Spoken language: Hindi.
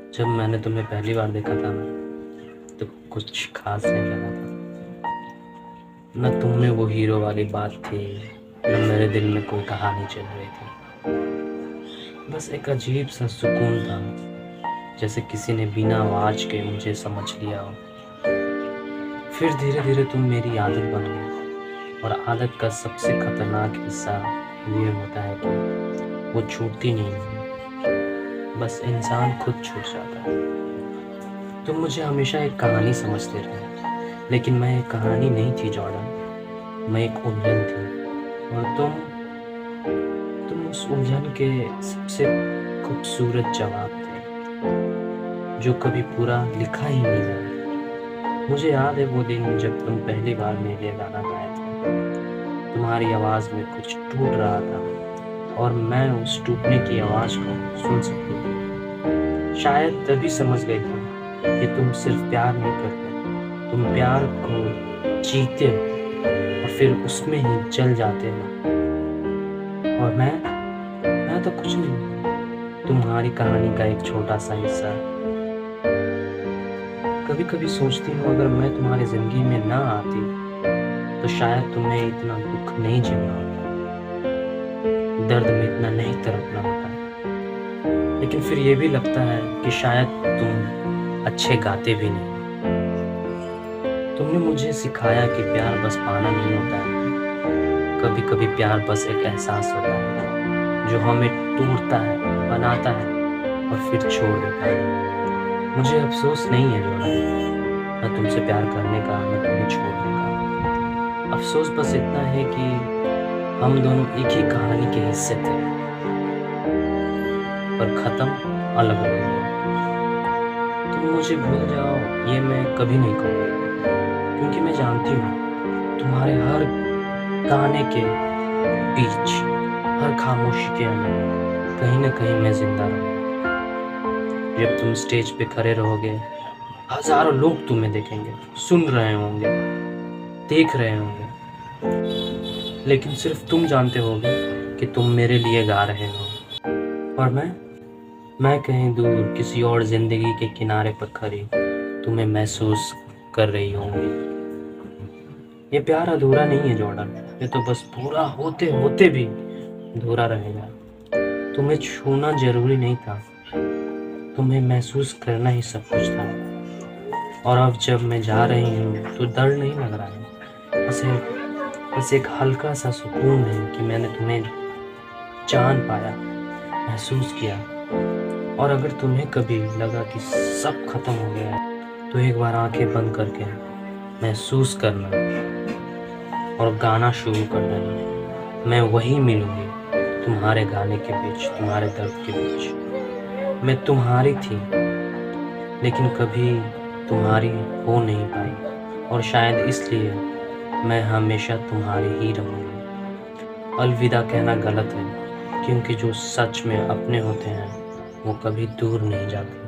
जब मैंने तुम्हें पहली बार देखा था ना, तो कुछ खास नहीं लगा था। न तुम में वो हीरो वाली बात थी, न मेरे दिल में कोई कहानी चल रही थी। बस एक अजीब सा सुकून था, जैसे किसी ने बिना आवाज के मुझे समझ लिया हो। फिर धीरे धीरे तुम मेरी आदत बन गई, और आदत का सबसे खतरनाक हिस्सा ये होता है कि वो छूटती नहीं है, बस इंसान खुद छूट जाता है। तुम मुझे हमेशा एक कहानी समझते रहे, लेकिन मैं एक कहानी नहीं थी जॉर्डन, मैं एक उलझन थी। और तुम उस उलझन के सबसे खूबसूरत जवाब थे, जो कभी पूरा लिखा ही नहीं जाए। मुझे याद है वो दिन जब तुम पहली बार मेरे लिए गाना गाए थे। तुम्हारी आवाज़ में कुछ टूट रहा था, और मैं उस टूटने की आवाज़ को सुन सकती थी। शायद तभी समझ गई थी कि तुम सिर्फ प्यार नहीं करते, तुम प्यार को जीते हो और फिर उसमें ही चल जाते हो। और मैं तो कुछ नहीं, तुम्हारी कहानी का एक छोटा सा हिस्सा। कभी कभी सोचती हूँ, अगर मैं तुम्हारी जिंदगी में ना आती तो शायद तुम्हें इतना दुख नहीं झेलना होता, दर्द में इतना नहीं तड़पना होता। लेकिन फिर ये भी लगता है कि शायद तुम अच्छे गाते भी नहीं। तुमने मुझे सिखाया कि प्यार बस पाना नहीं होता है, कभी कभी प्यार बस एक एहसास होता है जो हमें तोड़ता है, बनाता है और फिर छोड़ देता है। मुझे अफसोस नहीं है जोड़ा, न तुमसे प्यार करने का, न तुम्हें छोड़ने का। अफसोस बस इतना है कि हम दोनों एक ही कहानी के हिस्से थे, पर खत्म अलग हो गया। तुम मुझे भूल जाओ, ये मैं कभी नहीं कहूँगी, क्योंकि मैं जानती हूँ तुम्हारे हर गाने के बीच, हर खामोशी के अंदर कहीं ना कहीं मैं जिंदा रहूँगा। जब तुम स्टेज पे खड़े रहोगे, हजारों लोग तुम्हें देखेंगे, सुन रहे होंगे, देख रहे होंगे, लेकिन सिर्फ तुम जानते होगे कि तुम मेरे लिए गा रहे हो। और मैं कहीं दूर किसी और जिंदगी के किनारे पर खड़ी तुम्हें महसूस कर रही होंगी। ये प्यार अधूरा नहीं है जॉर्डन, ये तो बस पूरा होते होते भी अधूरा रहेगा। तुम्हें छूना जरूरी नहीं था, तुम्हें महसूस करना ही सब कुछ था। और अब जब मैं जा रही हूँ तो दर्द नहीं लग रहा है, बस एक हल्का सा सुकून है कि मैंने तुम्हें जान पाया, महसूस किया। और अगर तुम्हें कभी लगा कि सब खत्म हो गया है, तो एक बार आंखें बंद करके महसूस करना और गाना शुरू कर देना। मैं वहीं मिलूंगी, तुम्हारे गाने के बीच, तुम्हारे दर्द के बीच। मैं तुम्हारी थी, लेकिन कभी तुम्हारी हो नहीं पाई, और शायद इसलिए मैं हमेशा तुम्हारी ही रहूंगी। अलविदा कहना गलत है, क्योंकि जो सच में अपने होते हैं वो कभी दूर नहीं जाते।